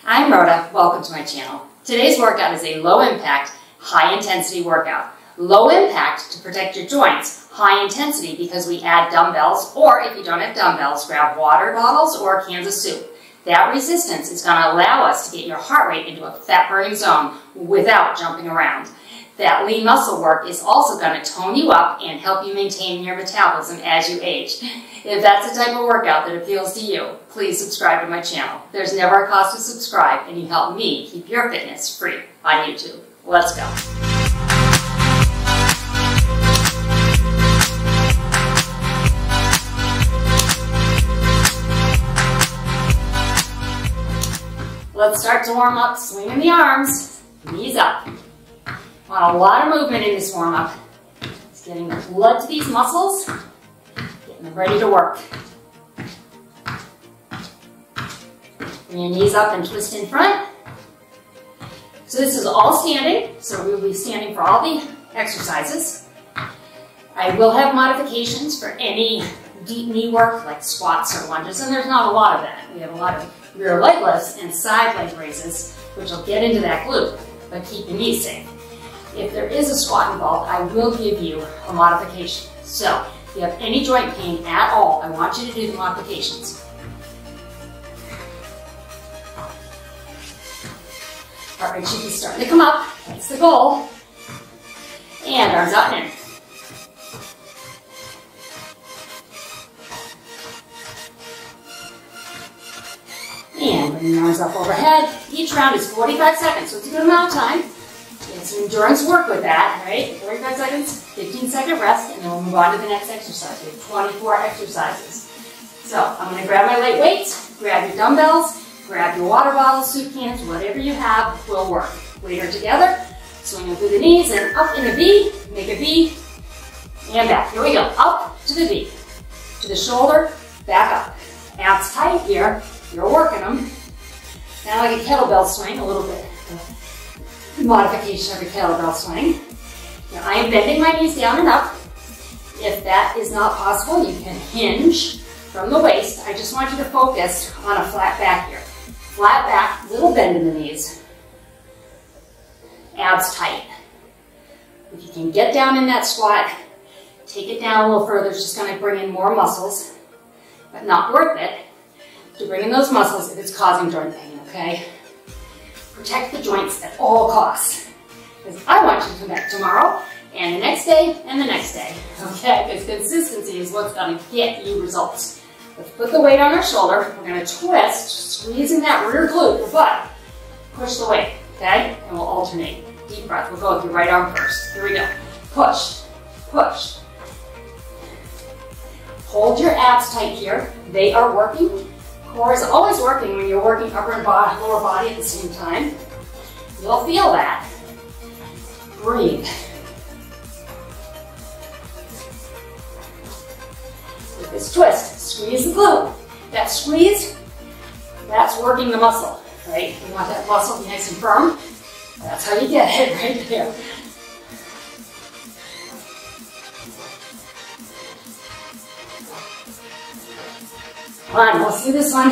I'm Rhoda, welcome to my channel. Today's workout is a low impact, high intensity workout. Low impact to protect your joints, high intensity because we add dumbbells, or if you don't have dumbbells, grab water bottles or cans of soup. That resistance is going to allow us to get your heart rate into a fat burning zone without jumping around. That lean muscle work is also going to tone you up and help you maintain your metabolism as you age. If that's the type of workout that appeals to you, please subscribe to my channel. There's never a cost to subscribe, and you help me keep your fitness free on YouTube. Let's go. Let's start to warm up, swinging the arms, knees up. Want a lot of movement in this warm-up. It's getting the blood to these muscles, getting them ready to work. Bring your knees up and twist in front. So this is all standing, so we'll be standing for all the exercises. I will have modifications for any deep knee work like squats or lunges, and there's not a lot of that. We have a lot of rear leg lifts and side leg raises, which will get into that glute, but keep your knees safe. If there is a squat involved, I will give you a modification. So, if you have any joint pain at all, I want you to do the modifications. Heart rate should be starting to come up. That's the goal. And arms out and in. And bring your arms up overhead. Each round is 45 seconds, so it's a good amount of time. Get some endurance work with that, right? 45 seconds, 15-second rest, and then we'll move on to the next exercise. We have 24 exercises. So I'm going to grab my light weights, grab your dumbbells, grab your water bottles, soup cans, whatever you have will work. Weight her together, swing them through the knees and up in a V, make a V, and back. Here we go, up to the V, to the shoulder, back up. Abs tight here, you're working them. Now like a kettlebell swing, a little bit. Modification of a kettlebell swing. Now I am bending my knees down and up. If that is not possible, you can hinge from the waist. I just want you to focus on a flat back here. Flat back, little bend in the knees. Abs tight. If you can get down in that squat, take it down a little further. It's just going to bring in more muscles, but not worth it to bring in those muscles if it's causing joint pain, okay? Protect the joints at all costs. Because I want you to come back tomorrow, and the next day, and the next day. Okay? Because consistency is what's going to get you results. Let's put the weight on our shoulder. We're going to twist, squeezing that rear glute, your butt. Push the weight, okay? And we'll alternate. Deep breath. We'll go with your right arm first. Here we go. Push, push. Hold your abs tight here. They are working. Core is always working when you're working upper and lower body at the same time. You'll feel that. Breathe. With this twist, squeeze the glute. That squeeze, that's working the muscle, right? You want that muscle to be nice and firm. That's how you get it, right there. Come on, let's do this one.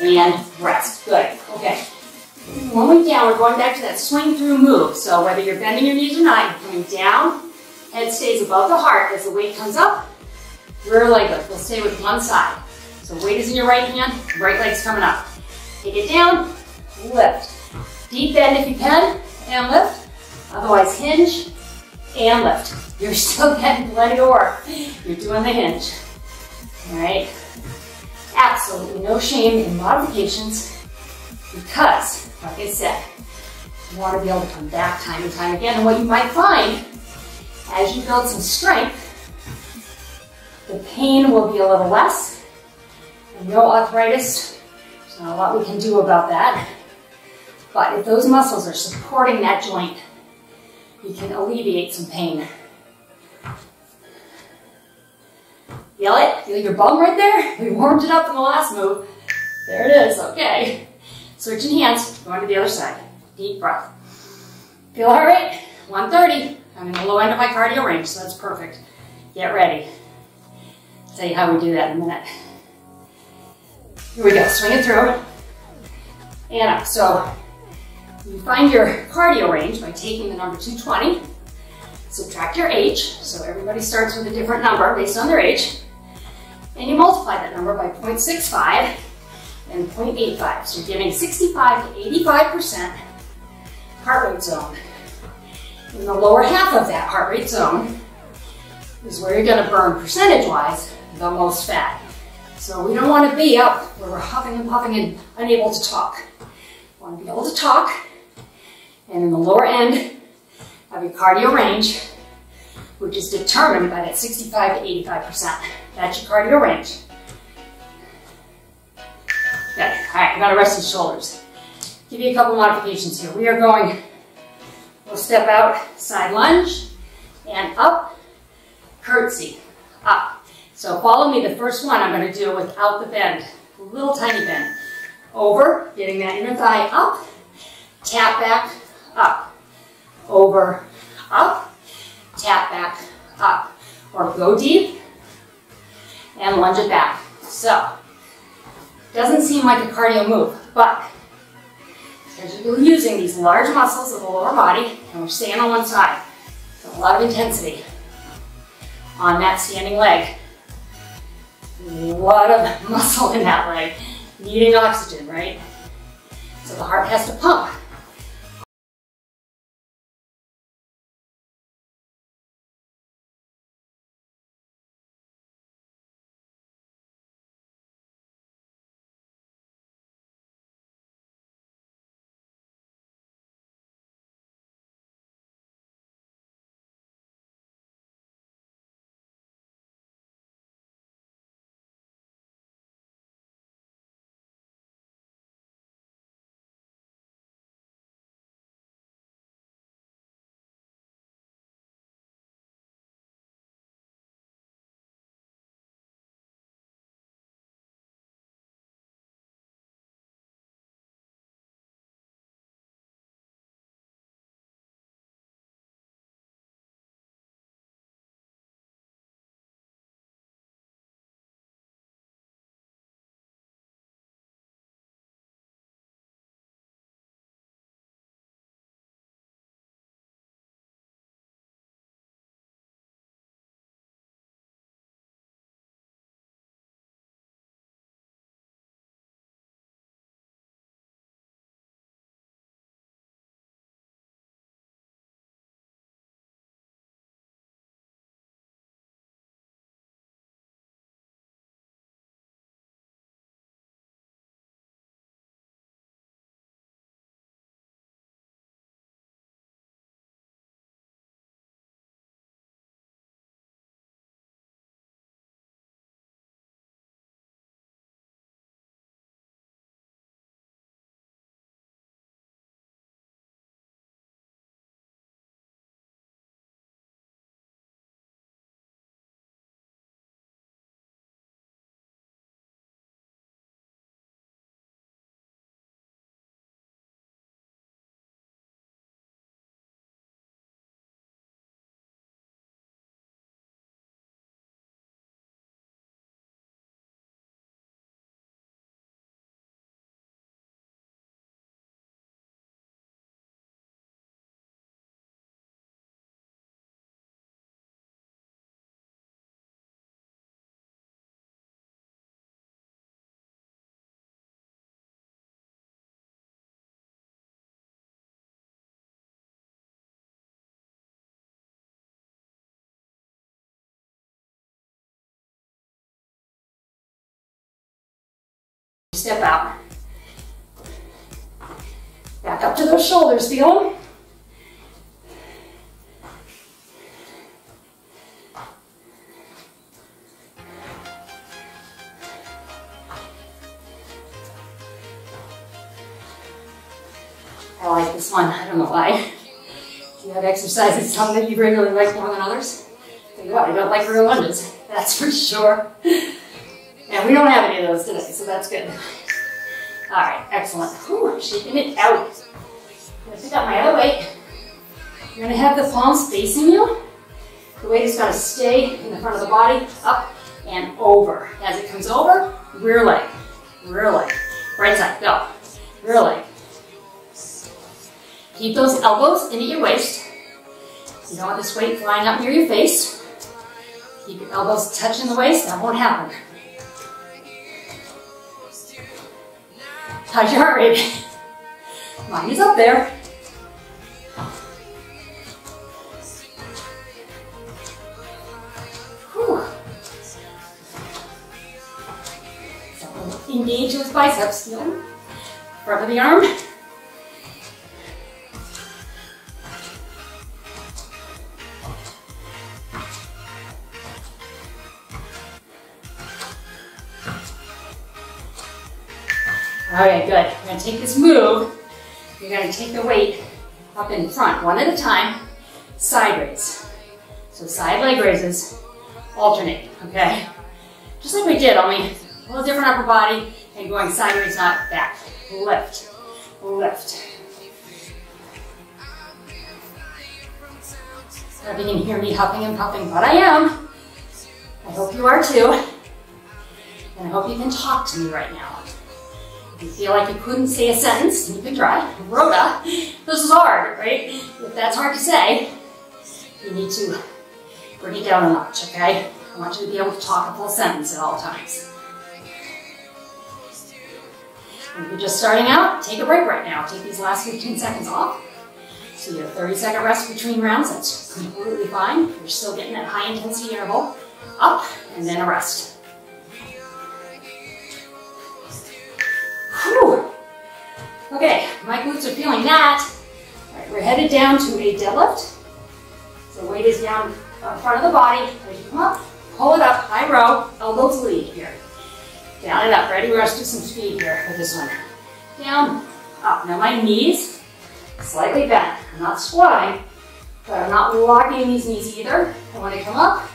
And rest. Good. Okay. One week down, we're going back to that swing through move. So whether you're bending your knees or not, you're coming down. Head stays above the heart as the weight comes up. Rear leg lift. We'll stay with one side. So weight is in your right hand, right leg's coming up. Take it down, lift. Deep bend if you can, and lift. Otherwise, hinge and lift. You're still getting plenty of work. You're doing the hinge. All right? Absolutely no shame in modifications because, like I said, you want to be able to come back time and time again. And what you might find as you build some strength, the pain will be a little less. And no arthritis. There's not a lot we can do about that. But if those muscles are supporting that joint, you can alleviate some pain. Feel it? Feel your bum right there? We warmed it up in the last move. There it is, okay. Switching hands, going to the other side. Deep breath. Feel heart rate? 130. I'm in the low end of my cardio range, so that's perfect. Get ready. I'll tell you how we do that in a minute. Here we go, swing it through. And up. So you find your cardio range by taking the number 220, subtract your age, so everybody starts with a different number based on their age, and you multiply that number by 0.65 and 0.85. So you're getting 65 to 85% heart rate zone. In the lower half of that heart rate zone is where you're going to burn percentage-wise the most fat. So we don't want to be up where we're huffing and puffing and unable to talk. We want to be able to talk, and in the lower end of your cardio range, which is determined by that 65 to 85%. That's your cardio range. Okay, all right, we're gonna rest the shoulders. Give you a couple modifications here. We are going, we'll step out, side lunge, and up, curtsy, up. So follow me, the first one I'm gonna do without the bend, a little tiny bend. Over, getting that inner thigh up, tap back, up, over, up, tap back, up. Or go deep and lunge it back. So, doesn't seem like a cardio move, but because you're using these large muscles of the lower body and we're staying on one side. So a lot of intensity on that standing leg. A lot of muscle in that leg, needing oxygen, right? So the heart has to pump. Step out. Back up to those shoulders, feel them? I like this one, I don't know why. Do you have exercises, some that you really like more than others? Tell you what, I don't like real lunges, that's for sure. And we don't have any of those today, so that's good. All right, excellent. Ooh, shaking it out. I'm gonna pick up my other weight. You're gonna have the palms facing you. The weight is going to stay in the front of the body, up and over. As it comes over, rear leg, rear leg. Right side, go. Rear leg. Keep those elbows into your waist. You don't want this weight flying up near your face. Keep your elbows touching the waist, that won't happen. How's your heart rate? Mine is up there. Whew. So engage those biceps, feel front of the arm. Okay, good. We're going to take this move. You're going to take the weight up in front, one at a time, side raise. So side leg raises, alternate, okay? Just like we did, only a little different upper body and going side raise, not back. Lift, lift. If you can hear me huffing and puffing, but I am. I hope you are too. And I hope you can talk to me right now. If you feel like you couldn't say a sentence, you can try. Rhoda, this is hard, right? If that's hard to say, you need to bring it down a notch, okay? I want you to be able to talk a full sentence at all times. If you're just starting out, take a break right now. Take these last 15 seconds off. So you have a 30-second rest between rounds. That's completely fine. You're still getting that high intensity interval. Up, and then a rest. Whew. Okay, my glutes are feeling that. All right, we're headed down to a deadlift. So weight is down in front of the body. As you come up, pull it up, high row, elbows lead here. Down and up. Ready? Let's do some speed here for this one. Down, up. Now my knees slightly bent. I'm not squatting, but I'm not locking these knees either. And when I come up,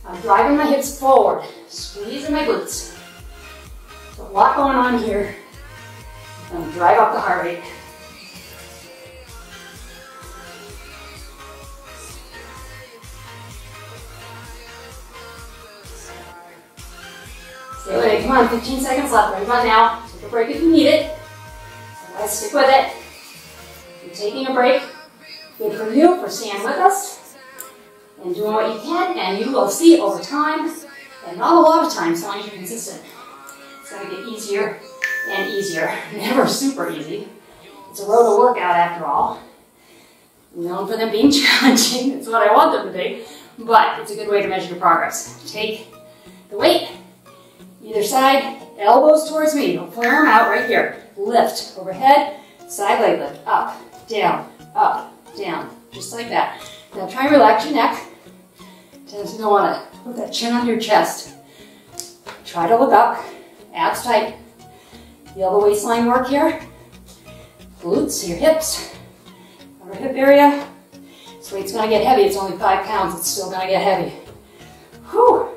I'm driving my hips forward, squeezing my glutes. So a lot going on here. I'm going to drive up the heart rate. Stay with it. Come on, 15 seconds left. Right about now. Take a break if you need it. Otherwise, stick with it. If you're taking a break, good for you for staying with us and doing what you can, and you will see over time, and not a lot of time, as long as you're consistent. It's going to get easier and easier. Never super easy. It's a Rhoda workout after all. I'm known for them being challenging. It's what I want them to be. But it's a good way to measure your progress. Take the weight, either side, elbows towards me. Don't flare them out right here. Lift overhead, side leg lift. Up, down, just like that. Now try and relax your neck. You don't want to put that chin on your chest. Try to look up. Abs tight. Feel the waistline work here. Glutes, your hips, outer hip area. This weight's going to get heavy. It's only 5 pounds. It's still going to get heavy. Whew.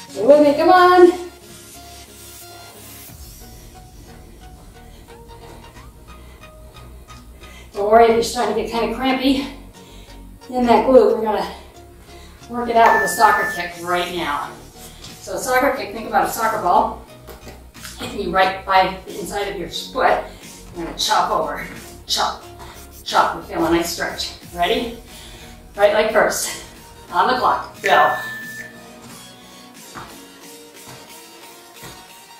Stay with me. Come on. Don't worry if you're starting to get kind of crampy in that glute. We're going to work it out with a soccer kick right now. So a soccer kick, think about a soccer ball hitting you right by the inside of your foot. You're going to chop over. Chop, chop. We feel a nice stretch. Ready? Right leg first. On the clock. Go.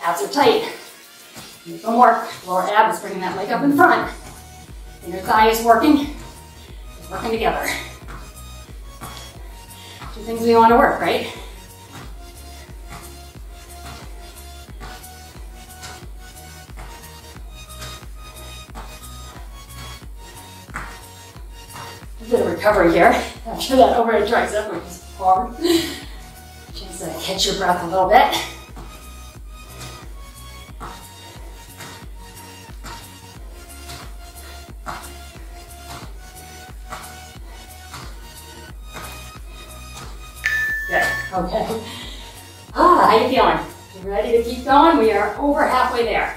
Abs are tight. Make them work. Lower ab is bringing that leg up in front. Inner thigh is working. It's working together. Two things we want to work, right? A bit of recovery here after that overhead tricep, which is hard. Chance to catch your breath a little bit. Okay. How you feeling? You ready to keep going? We are over halfway there.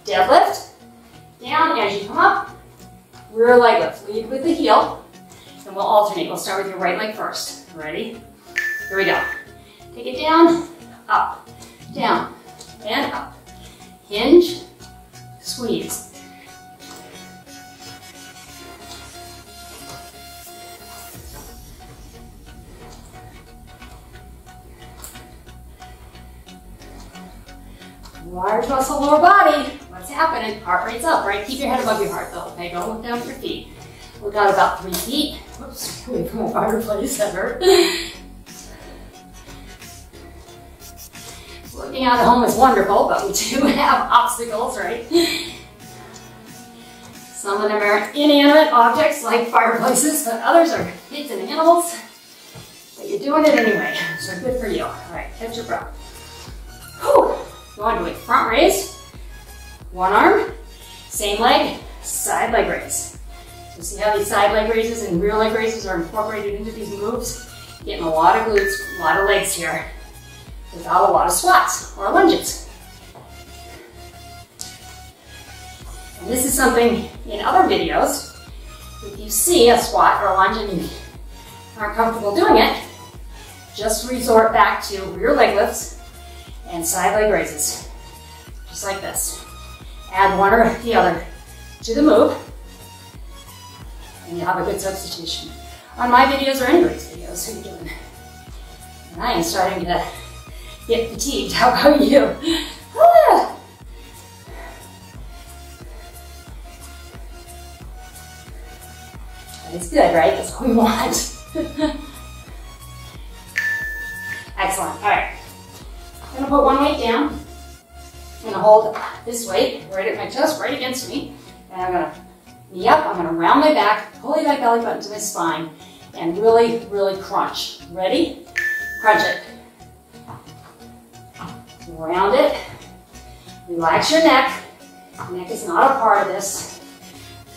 Deadlift, down, down. As you come up, rear leg lift. Lead with the heel, and we'll alternate. We'll start with your right leg first. Ready? Here we go. Take it down, up, down, and up. Hinge, squeeze. Large muscle lower body. What's happening? Heart rate's up, right? Keep your head above your heart though, okay? Don't look down at your feet. Look out about 3 feet. Whoops, away from my fireplace, that hurt. Looking out at home is wonderful, but we do have obstacles, right? Some of them are inanimate objects like fireplaces, but others are kids and animals. But you're doing it anyway, so good for you. All right, catch your breath. Whew. Go on to a front raise. One arm, same leg, side leg raise. You see how these side leg raises and rear leg raises are incorporated into these moves? Getting a lot of glutes, a lot of legs here, without a lot of squats or lunges. And this is something in other videos, if you see a squat or a lunge and you aren't comfortable doing it, just resort back to rear leg lifts and side leg raises, just like this. Add one or the other to the move, and you have a good substitution. On my videos or anybody's videos, who you're doing. And I am starting to get fatigued. How about you? Ah. That is good, right? That's what we want. Excellent. All right. I'm gonna put one weight down. I'm gonna hold this weight right at my chest, right against me. And I'm gonna knee up, I'm gonna round my back, pull my belly button to my spine, and really, really crunch. Ready? Crunch it. Round it. Relax your neck. Neck is not a part of this.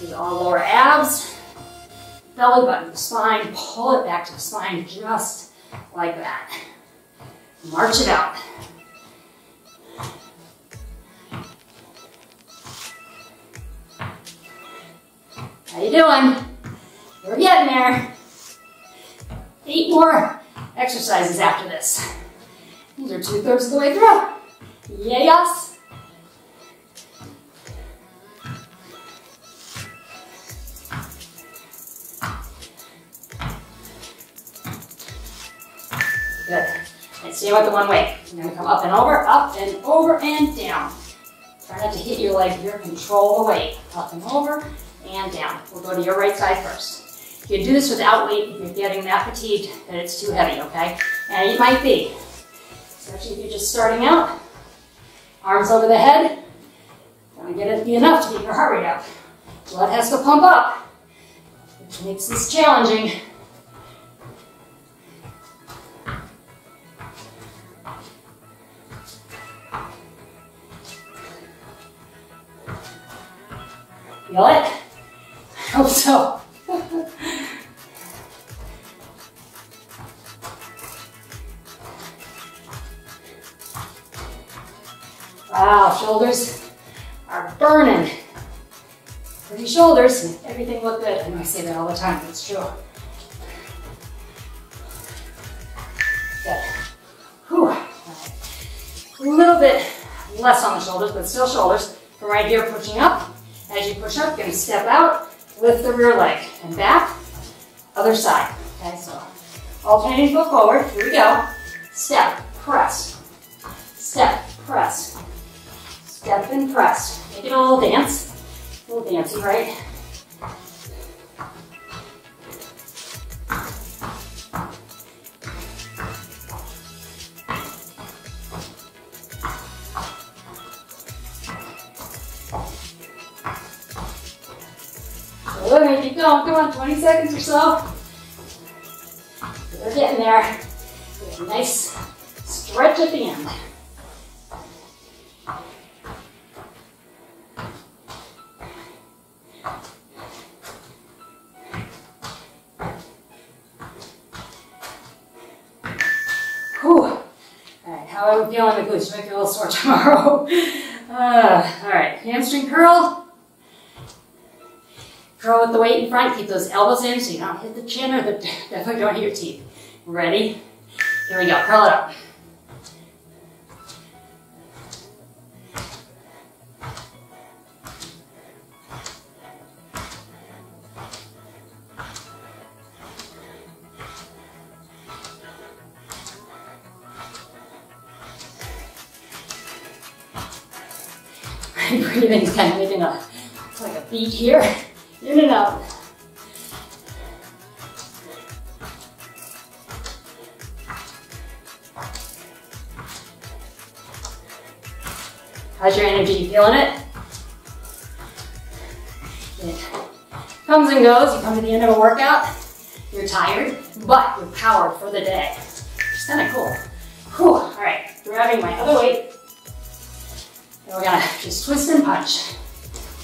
These are all lower abs. Belly button to spine, pull it back to the spine just like that. March it out. How you doing? We're getting there. 8 more exercises after this. These are 2/3 of the way through. Yes. Good. And stay with the one weight. You're gonna come up and over and down. Try not to hit your leg here. Control the weight. Up and over and down. We'll go to your right side first. You can do this without weight if you're getting that fatigued that it's too heavy, okay? And it might be, especially if you're just starting out. Arms over the head. Gonna get it be enough to get your heart rate up. Blood has to pump up, which makes this challenging. Feel it? I hope so. Wow, shoulders are burning. Pretty shoulders, everything look good. I know I say that all the time, but it's true. Good. Whew. Right. A little bit less on the shoulders, but still shoulders. From right here, pushing up. As you push up, you're gonna step out, lift the rear leg, and back, other side. Okay, so alternating foot forward, here we go. Step, press, step, press, step and press. Make it a little dance, a little dancey, right? Good, keep going, come on, 20 seconds or so. We're getting there. Get a nice stretch at the end. Whew. All right, how are we feeling the glutes? You might be a little sore tomorrow. All right, hamstring curl. Curl with the weight in front, keep those elbows in so you don't hit the chin or definitely don't hit your teeth. Ready? Here we go, curl it up. Breathing's kind of making like a beat here, in and out. How's your energy? You feeling it? It comes and goes. You come to the end of a workout, you're tired, but you're powered for the day. It's kind of cool. Whew. All right, grabbing my other weight. And we're gonna just twist and punch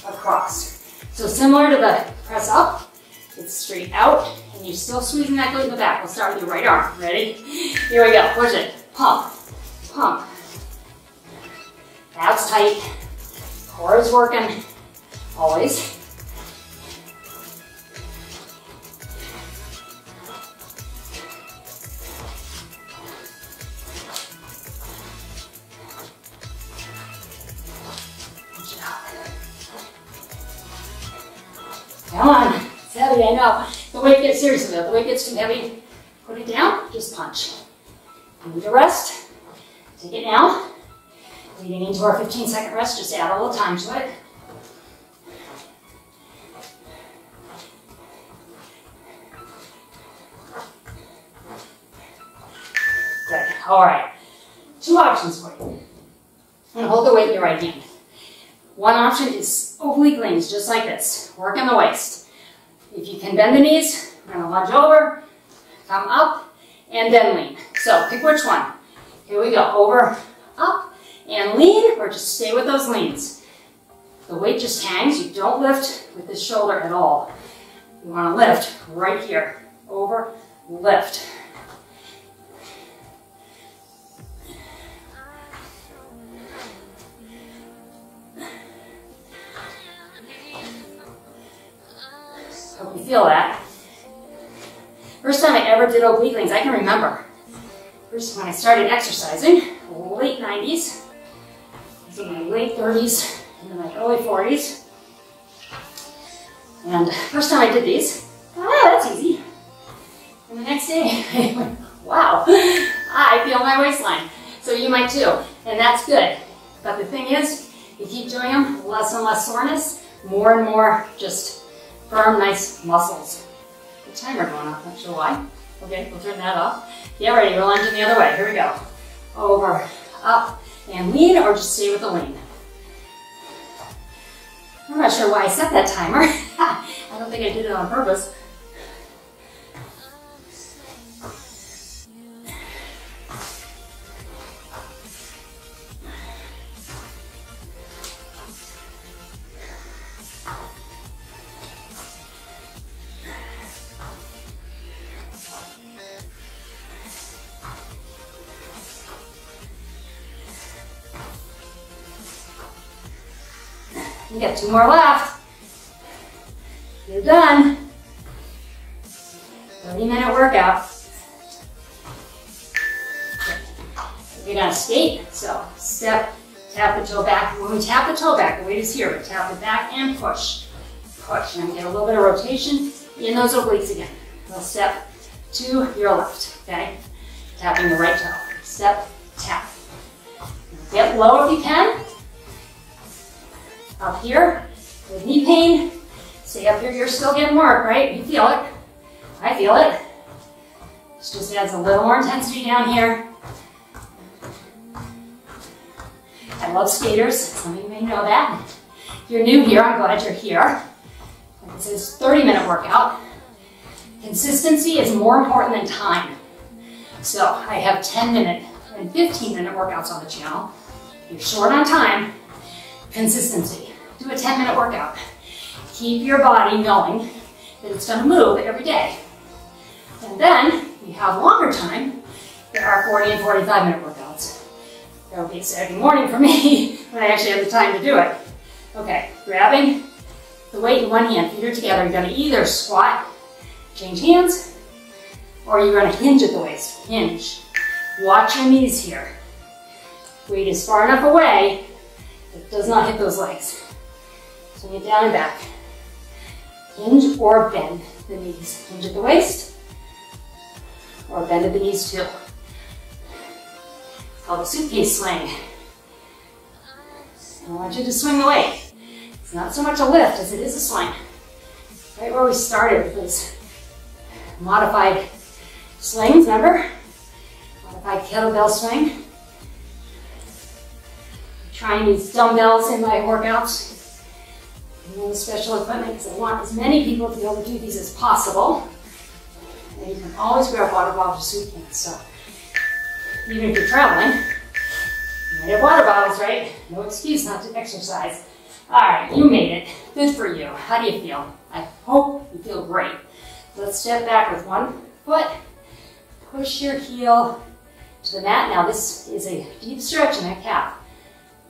across. So similar to the press up, it's straight out, and you're still squeezing that glute in the back. We'll start with your right arm. Ready? Here we go. Push it. Pump. Pump. Abs tight. Core is working. Always. Come on, it's heavy, I know. The weight gets serious with it. The weight gets too heavy, put it down, just punch. You need to rest, take it now. Leading into our 15-second rest, just add a little time to it. Good, all right. Two options for you. And hold the weight in your right hand. One option is oblique leans, just like this. Work on the waist. If you can bend the knees, we're gonna lunge over, come up, and then lean. So pick which one. Here we go, over, up, and lean, or just stay with those leans. The weight just hangs, you don't lift with this shoulder at all. You wanna lift right here. Over, lift. Hope you feel that. First time I ever did oblique leans, I can remember. First when I started exercising, late 90s. I was in my late 30s, into my early 40s. And first time I did these, that's easy. And the next day, I went, wow, I feel my waistline. So you might too, and that's good. But the thing is, you keep doing them, less and less soreness, more and more just firm, nice muscles. The timer going off, not sure why. Okay, we'll turn that off. Get ready, we're lunging the other way. Here we go. Over, up, and lean, or just stay with the lean. I'm not sure why I set that timer. I don't think I did it on purpose. You got 2 more left. You're done. 30-minute workout. You're gonna skate. So step, tap the toe back. When we tap the toe back, the weight is here, but tap it back and push. Push. And get a little bit of rotation in those obliques again. We'll step to your left. Okay? Tapping the right toe. Step, tap. Get low if you can. Up here, with knee pain, stay up here, you're still getting work, right? You feel it. I feel it. This just adds a little more intensity down here. I love skaters, some of you may know that. If you're new here, I'm glad you're here. Like it says, 30-minute workout. Consistency is more important than time. So I have 10-minute and 15-minute workouts on the channel. If you're short on time, consistency. Do a 10-minute workout. Keep your body knowing that it's going to move every day. And then, you have longer time, there are 40 and 45-minute workouts. That would be a Saturday morning for me when I actually have the time to do it. Okay, grabbing the weight in one hand, feet are together. You're gonna either squat, change hands, or you're gonna hinge at the waist. Hinge. Watch your knees here. Weight is far enough away, it does not hit those legs. Swing it down and back. Hinge or bend the knees. Hinge at the waist, or bend at the knees too. It's called a suitcase swing. I want you to swing the weight. It's not so much a lift as it is a swing. Right where we started with those modified swings, remember? Modified kettlebell swing. Trying these dumbbells in my workouts. And the special equipment because I want as many people to be able to do these as possible. And you can always grab water bottles or soup cans. So even if you're traveling, you might have water bottles, right? No excuse not to exercise. All right, you made it. Good for you. How do you feel? I hope you feel great. Let's step back with one foot. Push your heel to the mat. Now this is a deep stretch in that calf.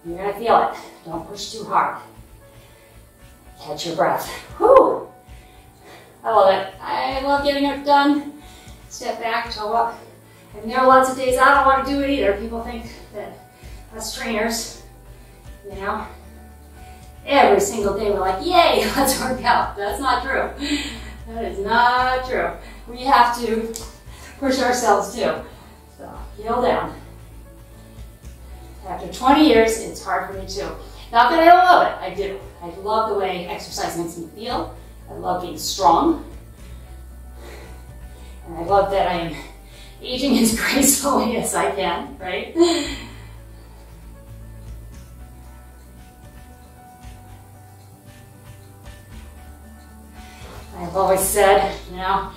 You're gonna feel it. Don't push too hard. Catch your breath. Whew! I love it. I love getting it done. Step back, toe up. And there are lots of days I don't want to do it either. People think that us trainers, you know, every single day we're like, yay, let's work out. That's not true. That is not true. We have to push ourselves too. So, heel down. After 20 years, it's hard for me too. Not that I don't love it, I do. I love the way exercise makes me feel. I love being strong. And I love that I am aging as gracefully as I can, right? I've always said, you know,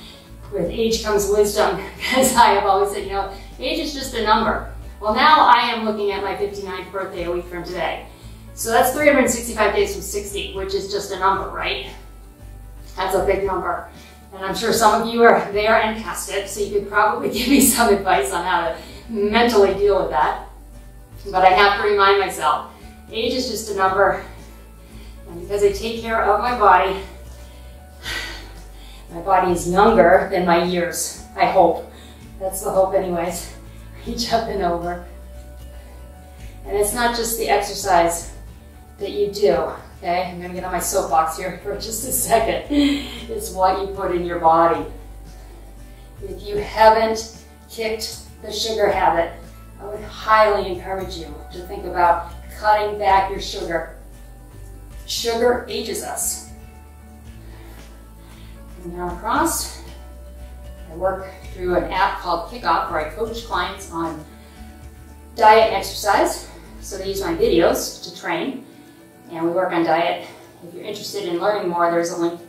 with age comes wisdom, because I have always said, you know, age is just a number. Well, now I am looking at my 59th birthday a week from today. So that's 365 days from 60, which is just a number, right? That's a big number. And I'm sure some of you are there and past it, so you could probably give me some advice on how to mentally deal with that. But I have to remind myself, age is just a number. And because I take care of my body is younger than my years, I hope. That's the hope anyways. Reach up and over. And it's not just the exercise that you do, okay? I'm gonna get on my soapbox here for just a second. It's what you put in your body. If you haven't kicked the sugar habit, I would highly encourage you to think about cutting back your sugar. Sugar ages us. And now across, I work through an app called Kickoff where I coach clients on diet and exercise. So they use my videos to train, and we work on diet. If you're interested in learning more, there's a link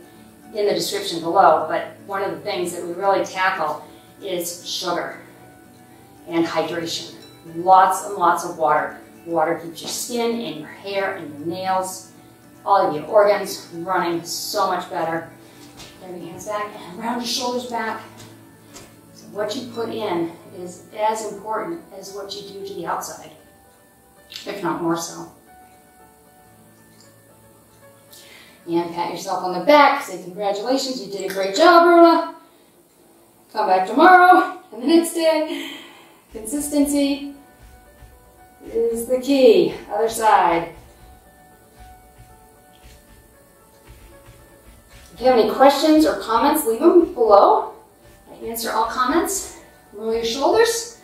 in the description below. But one of the things that we really tackle is sugar and hydration. Lots and lots of water. Water keeps your skin and your hair and your nails, all of your organs running so much better. Bring your hands back and round your shoulders back. So what you put in is as important as what you do to the outside, if not more so. And pat yourself on the back, say congratulations, you did a great job, Rhoda. Come back tomorrow and the next day. Consistency is the key. Other side. If you have any questions or comments, leave them below. I answer all comments. Roll your shoulders.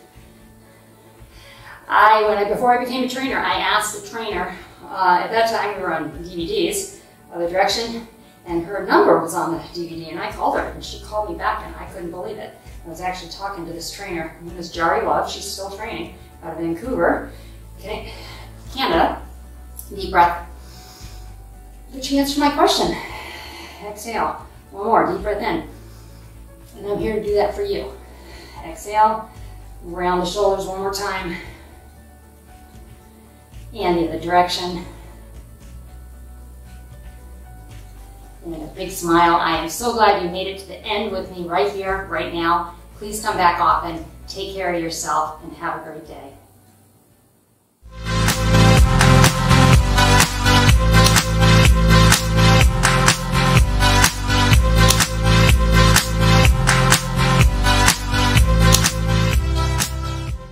Before I became a trainer, I asked the trainer, at that time we were on DVDs, the direction, and her number was on the DVD, and I called her, and she called me back, and I couldn't believe it. I was actually talking to this trainer. Her name is Jari Love. She's still training out of Vancouver, okay, Canada. Deep breath. But she answered my question. Exhale. One more. Deep breath in. And I'm here to do that for you. Exhale. Round the shoulders one more time. And the other direction. And a big smile. I am so glad you made it to the end with me right here, right now. Please come back often. Take care of yourself and have a great day.